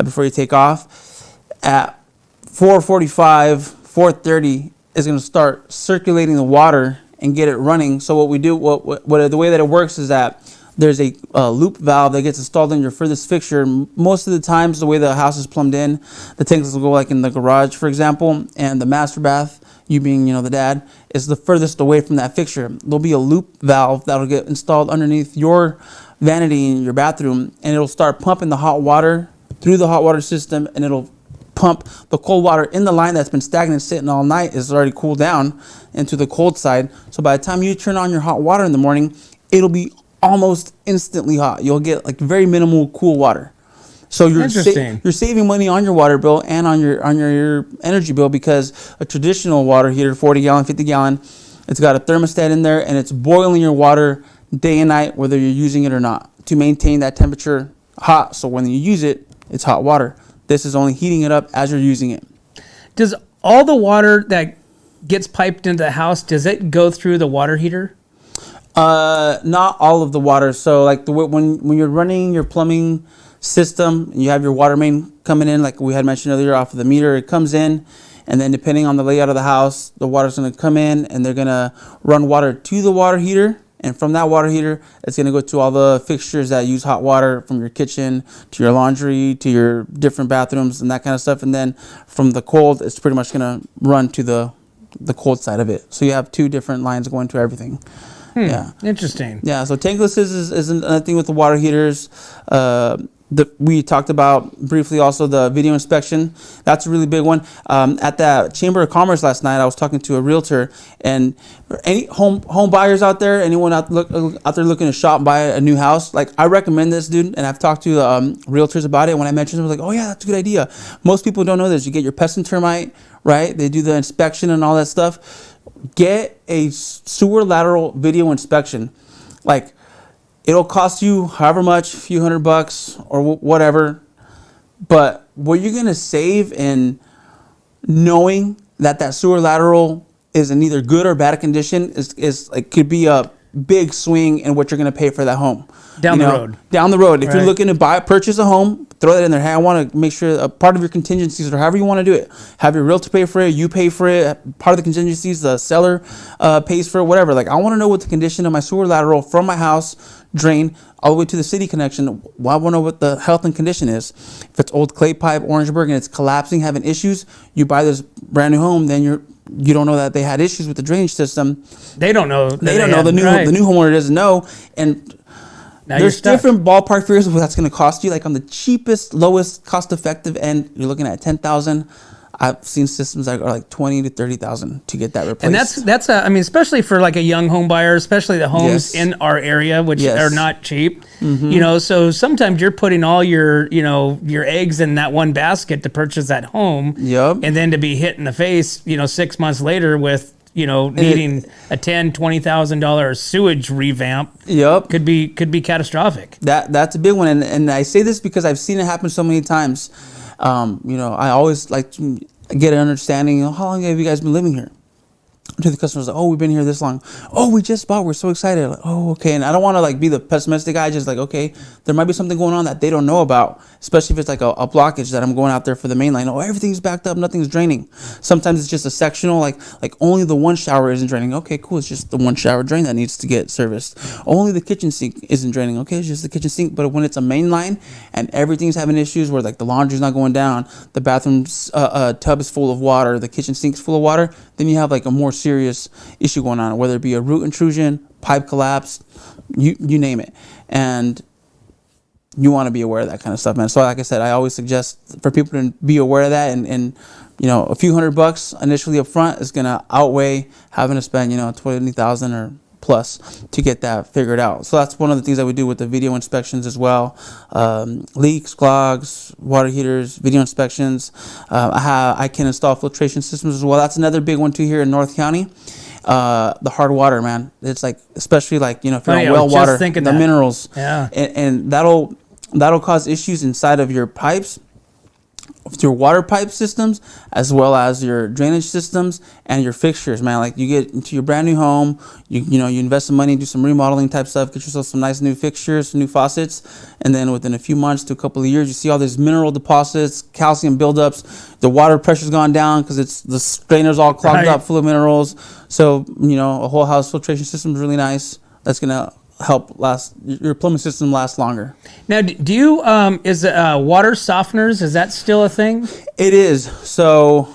before you take off. At 4:45, 4:30 is going to start circulating the water and get it running. So what we do, the way that it works is that there's a loop valve that gets installed in your furthest fixture. Most of the times, the way the house is plumbed in, the tanks will go like in the garage, for example, and the master bath, you being, the dad, is the furthest away from that fixture. There'll be a loop valve that'll get installed underneath your vanity in your bathroom, and it'll start pumping the hot water through the hot water system, and it'll pump the cold water in the line that's been stagnant sitting all night. Is already cooled down into the cold side. So by the time you turn on your hot water in the morning, it'll be almost instantly hot. You'll get like very minimal cool water. So you're saving money on your water bill and on your energy bill, because a traditional water heater, 40 gallon, 50 gallon, it's got a thermostat in there and it's boiling your water day and night, whether you're using it or not, to maintain that temperature hot. So when you use it, it's hot water. This is only heating it up as you're using it. Does all the water that gets piped into the house, does it go through the water heater? Not all of the water. So like when you're running your plumbing system and you have your water main coming in, like we had mentioned earlier, off of the meter, it comes in, and then depending on the layout of the house, the water's going to come in and they're going to run water to the water heater. And from that water heater, it's going to go to all the fixtures that use hot water, from your kitchen to your laundry to your different bathrooms and that kind of stuff. And then from the cold, it's pretty much going to run to the cold side of it. So you have two different lines going to everything. Yeah. Interesting. Yeah. So tankless is another thing with the water heaters. We talked about briefly also the video inspection. That's a really big one. At the Chamber of Commerce last night, I was talking to a realtor, and any home buyers out there, anyone out there looking to shop and buy a new house, like I recommend this, dude. And I've talked to realtors about it. When I mentioned it, I was like, oh yeah, that's a good idea. Most people don't know this. You get your pest and termite, right? They do the inspection and all that stuff. get a sewer lateral video inspection. Like, it'll cost you however much, a few $100 or whatever. But what you're going to save in knowing that sewer lateral is in either good or bad condition is like, could be a big swing in what you're going to pay for that home. Down the road. Down the road. If Right. you're looking to purchase a home, throw that in there. Hey, I want to make sure a part of your contingencies, or however you want to do it, have your realtor pay for it, you pay for it, part of the contingencies, the seller pays for it, whatever. Like, I want to know what the condition of my sewer lateral from my house drain all the way to the city connection. Well, I want to know what the health and condition is. If it's old clay pipe, Orangeburg, and it's collapsing, having issues, you buy this brand new home, then you don't know that they had issues with the drainage system. They don't know. They don't know. The new homeowner doesn't know. And Now there's different ballpark figures of what that's going to cost you. Like, on the cheapest, lowest, cost-effective end, you're looking at $10,000. I've seen systems that are like $20,000 to $30,000 to get that replaced. And that's I mean, especially for like a young home buyer, especially the homes Yes. in our area, which Yes. are not cheap. You know, so sometimes you're putting all your your eggs in that one basket to purchase that home. Yep. And then to be hit in the face, 6 months later with needing a $10,000-$20,000 sewage revamp. Yep. Could be catastrophic. That's a big one, and I say this because I've seen it happen so many times. I always like to get an understanding. How long have you guys been living here? To the customers, like, oh, we've been here this long. Oh, we just bought. We're so excited. Like, oh, okay. And I don't want to like be the pessimistic guy. Just like, okay, there might be something going on that they don't know about, especially if it's like a blockage that I'm going out there for the main line. Oh, everything's backed up. Nothing's draining. Sometimes it's just a sectional, like only the one shower isn't draining. Okay, cool. It's just the one shower drain that needs to get serviced. Only the kitchen sink isn't draining. Okay, it's just the kitchen sink. But when it's a main line and everything's having issues where like the laundry's not going down, the bathroom's tub is full of water, the kitchen sink's full of water, then you have like a more serious issue going on, whether it be a root intrusion, pipe collapse, you name it. And you want to be aware of that kind of stuff, man. So like I said, I always suggest for people to be aware of that, and a few $100 initially up front is going to outweigh having to spend, $20,000 or plus to get that figured out. So that's one of the things that we do with the video inspections as well. Leaks, clogs, water heaters, video inspections. I can install filtration systems as well. That's another big one too here in North County. The hard water, man. It's like, especially like, if you're on well water, the minerals. Yeah. And that'll cause issues inside of your pipes, your water pipe systems, as well as your drainage systems and your fixtures, man. Like, you get into your brand new home, you invest some money, do some remodeling type stuff, get yourself some nice new fixtures, new faucets, and then within a few months to a couple of years, you see all these mineral deposits, calcium buildups, the water pressure's gone down because it's the strainer's all clogged up full of minerals. So, a whole house filtration system is really nice. That's gonna help your plumbing system last longer. Now, do you is water softeners, is that still a thing? It is. So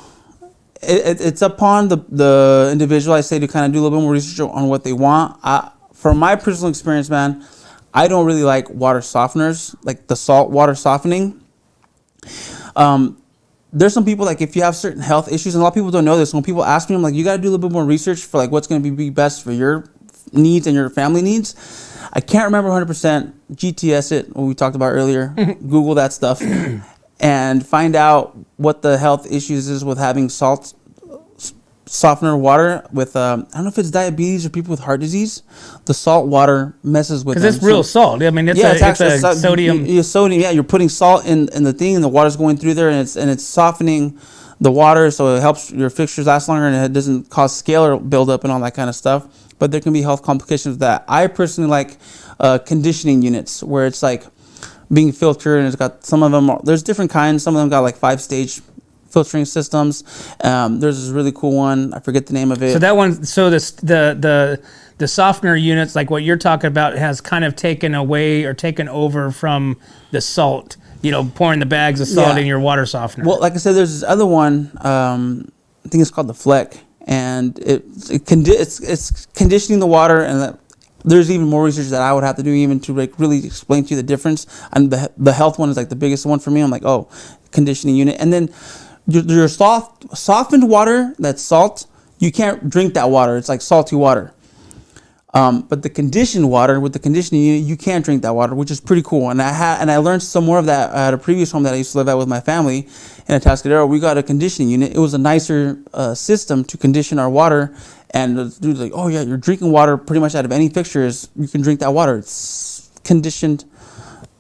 it's upon the individual, I say, to kind of do a little bit more research on what they want. From my personal experience, man, I don't really like water softeners, like the salt water softening. There's some people, like, if you have certain health issues, and a lot of people don't know this, when people ask me, I'm like, you got to do a little bit more research for like what's going to be best for your needs and your family needs. I can't remember 100%. GTS it, what we talked about earlier. Google that stuff and find out what the health issues is with having salt softener water with I don't know if it's diabetes or people with heart disease. The salt water messes with them. Because it's real salt. I mean, it's a sodium. Sodium. Yeah, you're putting salt in the thing, and the water's going through there, and it's softening the water, so it helps your fixtures last longer, and it doesn't cause scalar buildup and all that kind of stuff. But there can be health complications with that. I personally like conditioning units where it's like being filtered, and it's got some of them. There's different kinds. Some of them got like 5-stage filtering systems. There's this really cool one. I forget the name of it. So that one. So the softener units, like what you're talking about, has kind of taken away or taken over from the salt. Pouring the bags of salt in your water softener. Well, like I said, there's this other one. I think it's called the Fleck, and it's conditioning the water, and there's even more research that I would have to do even to like really explain to you the difference. And the health one is like the biggest one for me. I'm like, oh, conditioning unit, and then your softened water, that's salt. You can't drink that water. It's like salty water. But the conditioned water with the conditioning unit, you can't drink that water, which is pretty cool. And I learned some more of that at a previous home that I used to live at with my family in Atascadero. We got a conditioning unit. It was a nicer system to condition our water, And the dude's like, oh yeah, you're drinking water pretty much out of any fixture. You can drink that water. It's conditioned,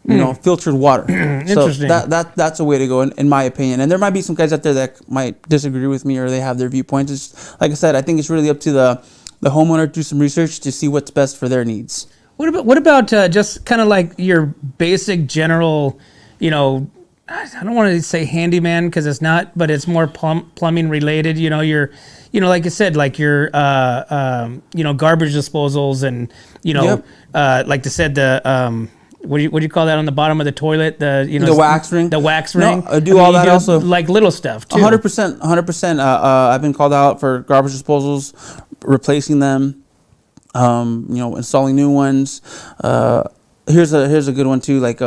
filtered water. So Interesting. that's a way to go, in my opinion. And there might be some guys out there that might disagree with me, or they have their viewpoints. It's, like I said, I think it's really up to the homeowner to do some research to see what's best for their needs. What about just kind of like your basic general, I don't want to say handyman because it's not, but it's more plumbing related. Your, like I said, like your, garbage disposals and, Yep. like I said, the, what do you call that on the bottom of the toilet? The wax ring. The wax ring. No, I do all that do also. like little stuff too. 100%. I've been called out for garbage disposals, replacing them, installing new ones. Here's a good one too. Like,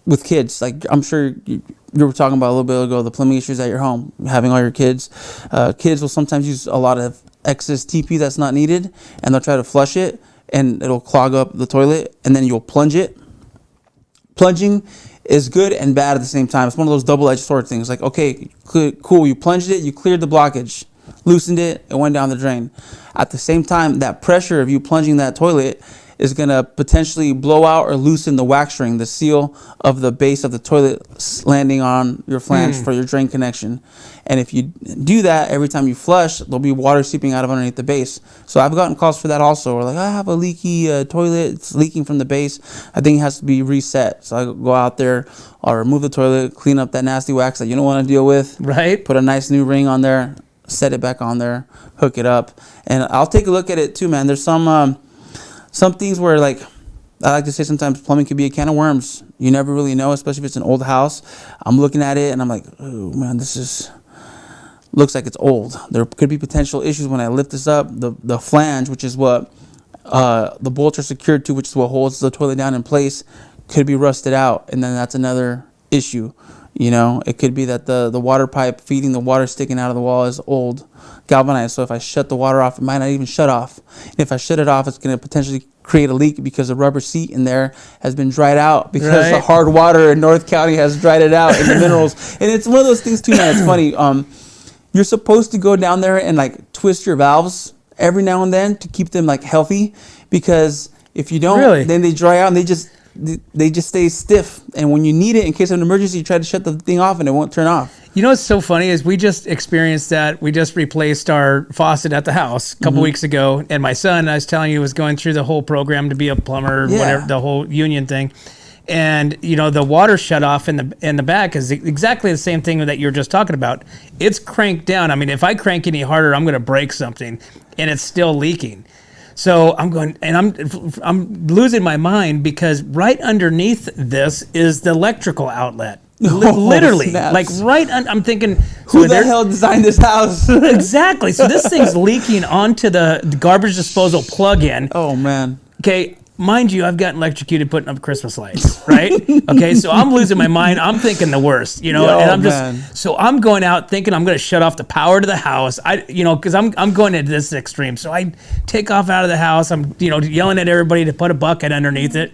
with kids, like I'm sure you were talking about a little bit ago, the plumbing issues at your home, having all your kids. Kids will sometimes use a lot of excess TP that's not needed, and they'll try to flush it, and it'll clog up the toilet, and then you'll plunge it. Plunging is good and bad at the same time. It's one of those double-edged sword things. Like, okay, cool, you plunged it, you cleared the blockage, loosened it, it went down the drain. At the same time, that pressure of you plunging that toilet is going to potentially blow out or loosen the wax ring, the seal of the base of the toilet landing on your flange for your drain connection. And if you do that every time you flush, there'll be water seeping out of underneath the base. So I've gotten calls for that also. Or like, I have a leaky toilet, it's leaking from the base. I think it has to be reset. So I go out there, I'll remove the toilet, clean up that nasty wax that you don't want to deal with. Right. Put a nice new ring on there, set it back on there, hook it up. And I'll take a look at it too, man. There's some things where, like, I like to say sometimes plumbing could be a can of worms. You never really know, especially if it's an old house. I'm looking at it and I'm like, oh man, looks like it's old. There could be potential issues when I lift this up. The flange, which is what the bolts are secured to, which is what holds the toilet down in place, could be rusted out. And then that's another issue. It could be that the water pipe feeding the water sticking out of the wall is old, galvanized. So if I shut the water off, it might not even shut off. And if I shut it off, it's going to potentially create a leak because the rubber seat in there has been dried out because the hard water in North County has dried it out in the minerals. And it's one of those things too, man. It's funny. You're supposed to go down there and like twist your valves every now and then to keep them like healthy, because if you don't, then they dry out and they just stay stiff, and when you need it in case of an emergency, you try to shut the thing off and it won't turn off. What's so funny is we just experienced that. We just replaced our faucet at the house a couple weeks ago, and my son, I was telling you, was going through the whole program to be a plumber, whatever, the whole union thing. And the water shut off in the back is exactly the same thing that you're just talking about. It's cranked down. I mean, if I crank any harder, I'm going to break something, and it's still leaking. So I'm going, and I'm losing my mind because right underneath this is the electrical outlet. Literally, snaps. like I'm thinking, who the hell designed this house? Exactly. So this thing's leaking onto the garbage disposal plug-in. Oh man. Okay. Mind you, I've gotten electrocuted putting up Christmas lights, right? Okay, so I'm losing my mind. I'm thinking the worst, and I'm going out thinking I'm going to shut off the power to the house. Because I'm going into this extreme. So I take off out of the house. I'm, yelling at everybody to put a bucket underneath it,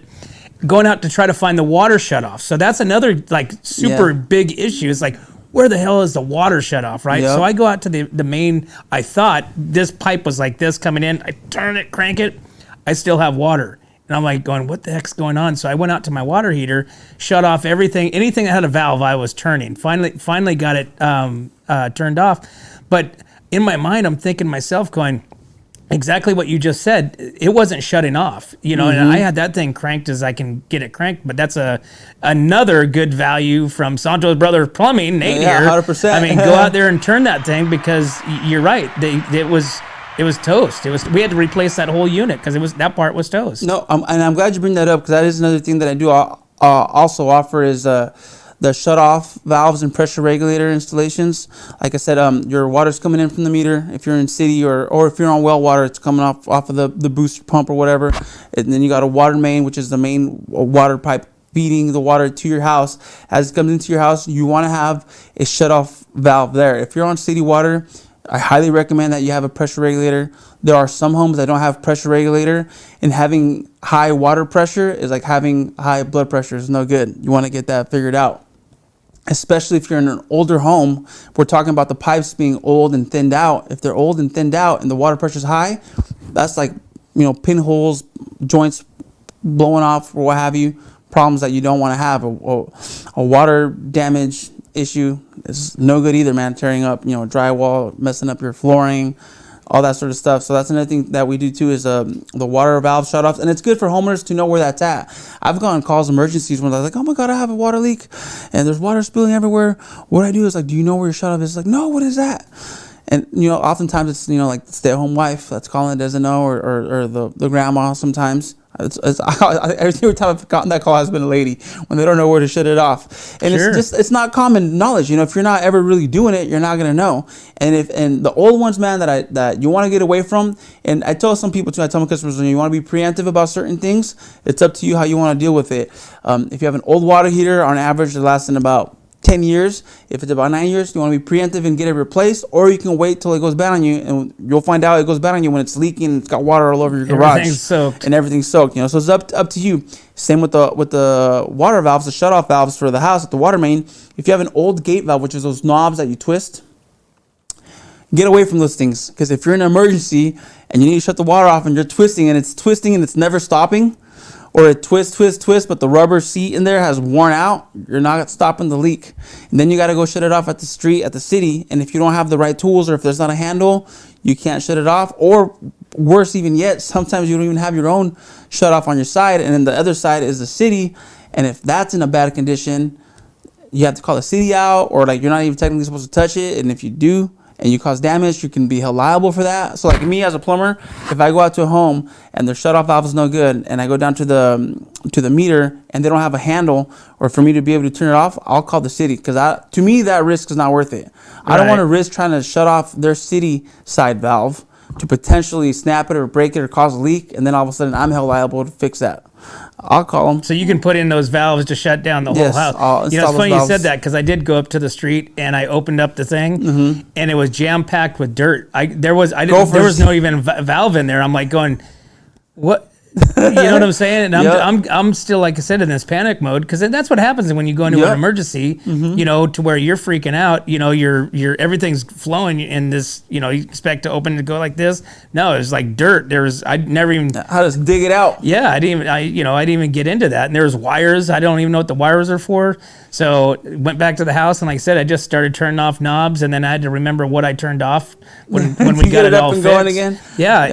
going out to try to find the water shut off. So that's another like super big issue. It's like, where the hell is the water shut off, right? Yep. So I go out to the main. I thought this pipe was like this coming in. I turn it, crank it. I still have water. And I'm like going, what the heck's going on? So I went out to my water heater, shut off anything that had a valve I was turning. Finally got it turned off. But in my mind, I'm thinking to myself going, exactly what you just said. It wasn't shutting off, and I had that thing cranked as I can get it cranked. But that's another good value from Santos Bros Plumbing, Nate here. 100%. I mean, go out there and turn that thing, because you're right. It was toast. We had to replace that whole unit because that part was toast. No, and I'm glad you bring that up, because that is another thing that I do also offer is the shut-off valves and pressure regulator installations. Like I said, your water's coming in from the meter if you're in city, or if you're on well water, it's coming off of the booster pump or whatever. And then you got a water main, which is the main water pipe feeding the water to your house. As it comes into your house, you want to have a shut-off valve there. If you're on city water, I highly recommend that you have a pressure regulator. There are some homes that don't have pressure regulator, and having high water pressure is like having high blood pressure. Is no good. You want to get that figured out. especially if you're in an older home. We're talking about the pipes being old and thinned out. If they're old and thinned out and the water pressure's high, that's like, pinholes, joints blowing off or what have you, problems that you don't want to have. A water damage issue is no good either, man. Tearing up, drywall, messing up your flooring, all that sort of stuff. So that's another thing that we do too is the water valve shut off. And it's good for homeowners to know where that's at. I've gotten calls, emergencies, when they're like, oh my God, I have a water leak and there's water spilling everywhere. What I do is like, do you know where your shut off is? Like, no, what is that? And, oftentimes it's, like the stay-at-home wife that's calling doesn't know, or the grandma sometimes. Every time I've gotten that call has been a lady when they don't know where to shut it off. And Sure. it's not common knowledge. If you're not ever really doing it, you're not going to know. And the old ones, man, that you want to get away from. And I tell some people too, I tell my customers, when you want to be preemptive about certain things, it's up to you how you want to deal with it. If you have an old water heater, on average, it lasts in about 10 years. If it's about 9 years, you want to be preemptive and get it replaced, or you can wait till it goes bad on you, and you'll find out it goes bad on you when it's leaking and it's got water all over your garage. Everything's soaked. And everything's soaked, So it's up to you. Same with the water valves, the shutoff valves for the house at the water main. If you have an old gate valve, which is those knobs that you twist, get away from those things, because if you're in an emergency and you need to shut the water off and you're twisting and it's never stopping, or it twist, but the rubber seat in there has worn out, you're not stopping the leak. And then you got to go shut it off at the street, at the city. And if you don't have the right tools, or if there's not a handle, you can't shut it off. Or worse even yet, sometimes you don't even have your own shut off on your side, and then the other side is the city. And if that's in a bad condition, you have to call the city out, or like you're not even technically supposed to touch it. And if you do, and you cause damage, you can be held liable for that. So like me as a plumber, if I go out to a home and their shut-off valve is no good, and I go down to the meter and they don't have a handle, or for me to be able to turn it off, I'll call the city, because to me that risk is not worth it. I don't want to risk trying to shut off their city side valve to potentially snap it or break it or cause a leak, and then all of a sudden I'm held liable to fix that. I'll call them. So you can put in those valves to shut down the whole house. I'll It's funny you valves. said that, because I did go up to the street and I opened up the thing, and it was jam packed with dirt. There was no even valve in there. I'm like going, what? You know what I'm saying? And I'm still, like I said, in this panic mode, because that's what happens when you go into an emergency. To where you're freaking out. Your everything's flowing in this. You expect to open and go like this. No, it was like dirt. I'd never even. How to dig it out? Yeah, I didn't even get into that. And there's wires. I don't even know what the wires are for. So went back to the house, and like I said, I just started turning off knobs, and then I had to remember what I turned off when we got it all fixed. Going again. Yeah,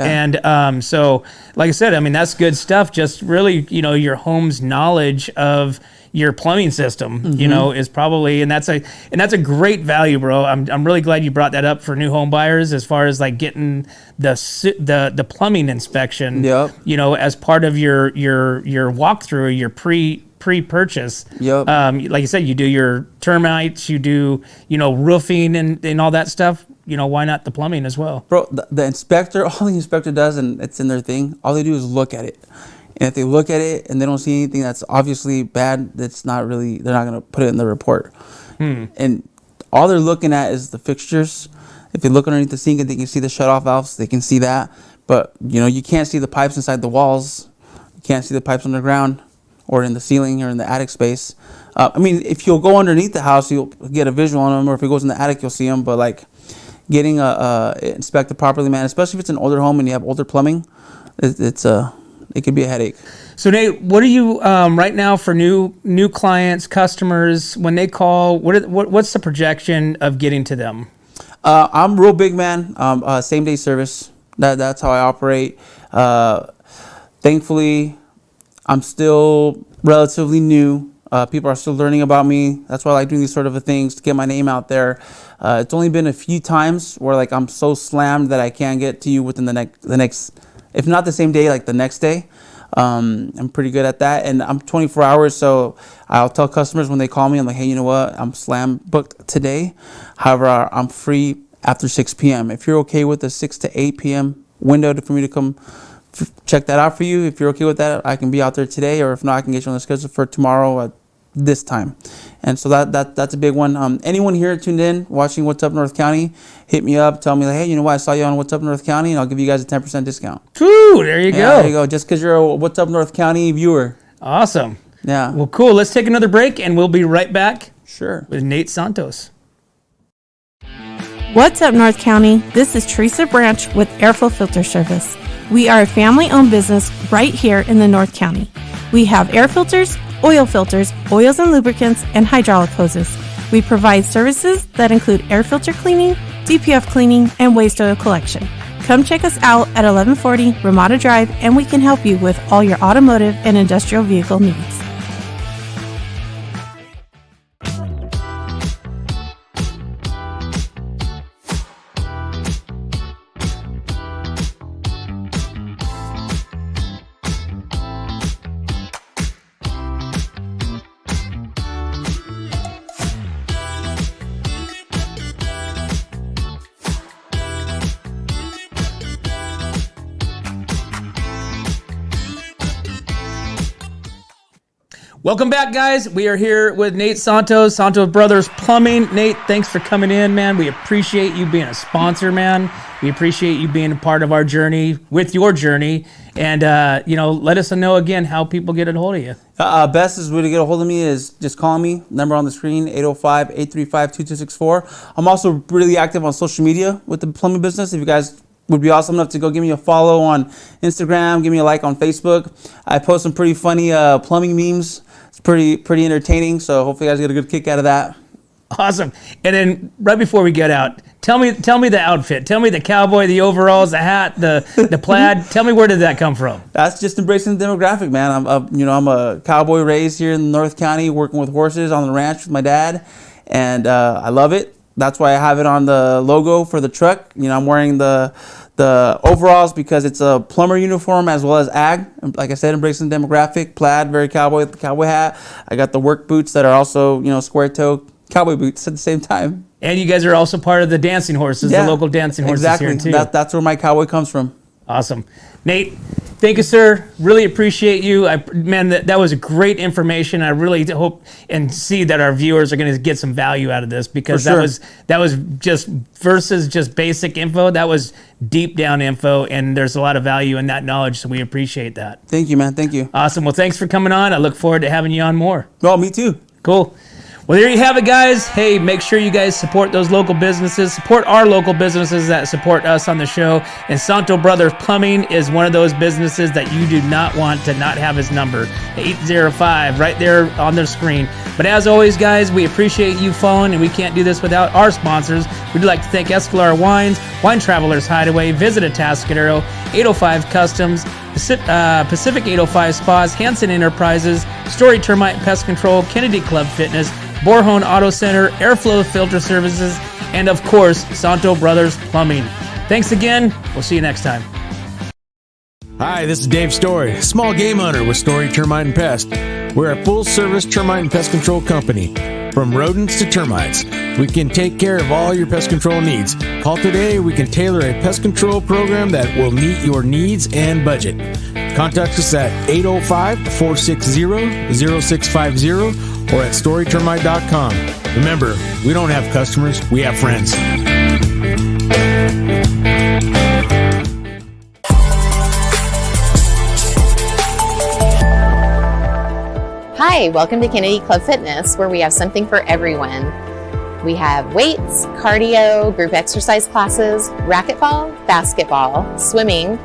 and so like I said, I mean, that's good stuff. Just really, your home's knowledge of your plumbing system, is probably, and that's a great value, bro. I'm really glad you brought that up for new home buyers, as far as like getting the plumbing inspection, as part of your walkthrough, your pre-purchase. Like you said, you do your termites, you do, roofing and all that stuff. Why not the plumbing as well? Bro, the inspector, all the inspector does, and it's in their thing, all they do is look at it. And if they look at it and they don't see anything that's obviously bad, they're not going to put it in the report. And all they're looking at is the fixtures. If they look underneath the sink and they can see the shut-off valves, they can see that. But, you can't see the pipes inside the walls. You can't see the pipes underground or in the ceiling or in the attic space. If you'll go underneath the house, you'll get a visual on them, or if it goes in the attic, you'll see them. But, like, getting inspected properly, man, especially if it's an older home and you have older plumbing, it could be a headache. So Nate, what are you right now for new clients, customers, when they call? What's the projection of getting to them? I'm real big, man. Same day service. That's how I operate. Thankfully, I'm still relatively new. People are still learning about me. That's why I like doing these sort of things, to get my name out there. It's only been a few times where like I'm so slammed that I can't get to you within the next, if not the same day, like the next day. I'm pretty good at that, and I'm 24 hours, so I'll tell customers when they call me, I'm like, hey, you know what? I'm slam booked today. However, I'm free after 6 p.m. If you're okay with the 6 to 8 p.m. window for me to come check that out for you, if you're okay with that, I can be out there today, or if not, I can get you on the schedule for tomorrow at this time. And so that's a big one. Anyone here tuned in watching What's Up North County, hit me up, tell me like, hey, you know what, I saw you on What's Up North County, and I'll give you guys a 10% discount. Whew, there you go. There you go. Just because you're a What's Up North County viewer. Awesome. Yeah. Well, cool. Let's take another break, and we'll be right back Sure. with Nate Santos. What's up, North County? This is Teresa Branch with Airflow Filter Service. We are a family-owned business right here in the North County. We have air filters, oils and lubricants, and hydraulic hoses. We provide services that include air filter cleaning, DPF cleaning, and waste oil collection. Come check us out at 1140 Ramada Drive, and we can help you with all your automotive and industrial vehicle needs. Welcome back, guys. We are here with Nate Santos, Santos Bros Plumbing. Nate, thanks for coming in, man. We appreciate you being a sponsor, man. We appreciate you being a part of our journey, with your journey. And, let us know again how people get a hold of you. Best is way to get a hold of me is just call me. Number on the screen, 805-835-2264. I'm also really active on social media with the plumbing business. If you guys would be awesome enough to go give me a follow on Instagram, give me a like on Facebook. I post some pretty funny plumbing memes. It's pretty entertaining, so hopefully you guys get a good kick out of that. Awesome. And then right before we get out, tell me the outfit. Tell me the cowboy, the overalls, the hat, the plaid. Tell me, where did that come from? That's just embracing the demographic, man. I'm a cowboy raised here in North County, working with horses on the ranch with my dad, and I love it. That's why I have it on the logo for the truck. I'm wearing the overalls because it's a plumber uniform as well as ag. Like I said, embracing the demographic, plaid, very cowboy with the cowboy hat. I got the work boots that are also, square toe cowboy boots at the same time. And you guys are also part of the dancing horses, the local dancing horses here too. That's where my cowboy comes from. Awesome. Nate, thank you, sir. Really appreciate you. That was great information. I really hope and see that our viewers are going to get some value out of this, because that was just versus just basic info. That was deep down info, and there's a lot of value in that knowledge, so we appreciate that. Thank you, man. Thank you. Awesome. Well, thanks for coming on. I look forward to having you on more. Well, me too. Cool. Well, there you have it, guys. Hey, make sure you guys support those local businesses. Support our local businesses that support us on the show. And Santos Bros Plumbing is one of those businesses that you do not want to not have his number. 805, right there on the screen. But as always, guys, we appreciate you following, and we can't do this without our sponsors. We'd like to thank Escalar Wines, Wine Travelers Hideaway, Visit Atascadero, 805 Customs, Pacific 805 Spas, Hanson Enterprises, Story Termite Pest Control, Kennedy Club Fitness, Borhone Auto Center, Airflow Filter Services, and of course, Santos Bros Plumbing. Thanks again. We'll see you next time. Hi, this is Dave Story, small game hunter with Story Termite and Pest. We're a full-service termite and pest control company. From rodents to termites, we can take care of all your pest control needs. Call today. We can tailor a pest control program that will meet your needs and budget. Contact us at 805-460-0650 or at storytermite.com. Remember, we don't have customers, we have friends. Hi, welcome to Kennedy Club Fitness, where we have something for everyone. We have weights, cardio, group exercise classes, racquetball, basketball, swimming,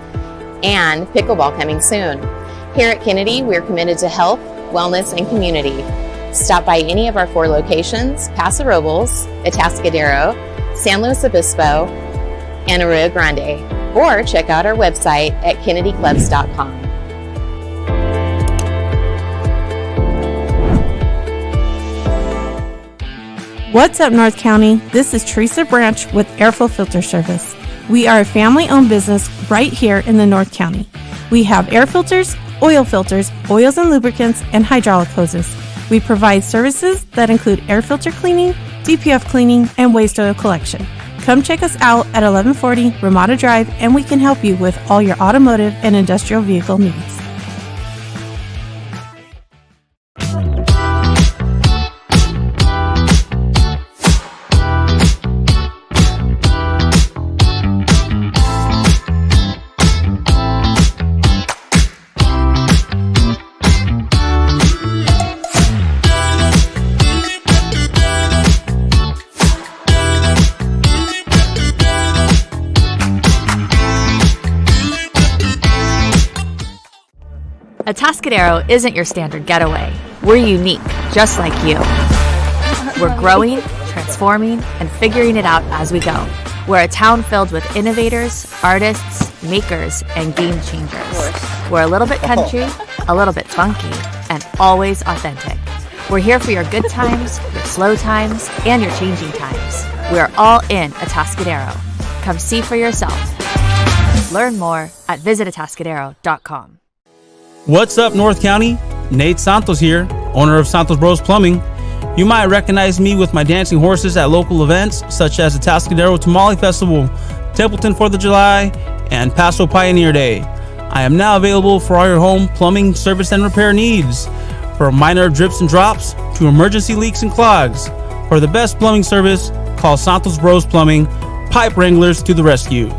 and pickleball coming soon. Here at Kennedy, we're committed to health, wellness, and community. Stop by any of our 4 locations: Paso Robles, Atascadero, San Luis Obispo, and Arroyo Grande, or check out our website at kennedyclubs.com. What's up, North County? This is Teresa Branch with Airflow Filter Service. We are a family-owned business right here in the North County. We have air filters, oils and lubricants, and hydraulic hoses. We provide services that include air filter cleaning, DPF cleaning, and waste oil collection. Come check us out at 1140 Ramada Drive, and we can help you with all your automotive and industrial vehicle needs. Atascadero isn't your standard getaway. We're unique, just like you. We're growing, transforming, and figuring it out as we go. We're a town filled with innovators, artists, makers, and game changers. We're a little bit country, a little bit funky, and always authentic. We're here for your good times, your slow times, and your changing times. We're all in Atascadero. Come see for yourself. Learn more at visitatascadero.com. What's up, North County? Nate Santos here, owner of Santos Bros Plumbing. You might recognize me with my dancing horses at local events such as the Atascadero Tamale Festival, Templeton 4th of July, and Paso Pioneer Day. I am now available for all your home plumbing service and repair needs, from minor drips and drops to emergency leaks and clogs. For the best plumbing service, call Santos Bros Plumbing, pipe wranglers to the rescue.